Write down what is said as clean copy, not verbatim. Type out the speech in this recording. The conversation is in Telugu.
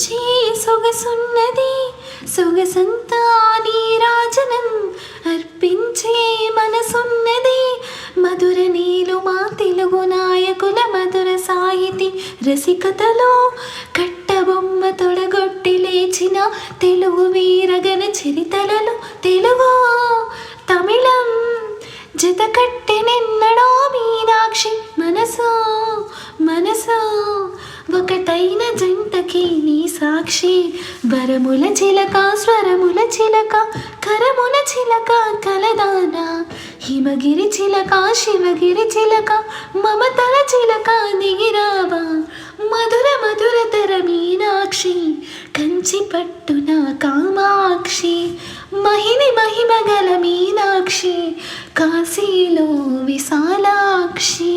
మెచ్చే సొగసున్నది సొగసంతా నీరాజనం అర్పించే మనసున్నది మధుర నీలు మా తెలుగు నాయకుల మధుర సాహితీ రసికతలో కట్టబొమ్మ తొడగొట్టి లేచిన తెలుగు వీరగణ చరితలలో తెలుగు తమిళం జత కట్టెనెన్నడో మీనాక్షి మనసు మనసు ఒకటైన జంటకి నీ సాక్షి వరముల చిలక స్వరముల చిలక కరముల చిలక కలదానా హిమగిరి చిలక శివగిరి చిలక మమతల చిలక దిగిరావా మధుర మధురతర మీనాక్షి కంచి పట్టున కామాక్షి మహిని మహిమగల మీనాక్షి కాశీలో విశాలాక్షి.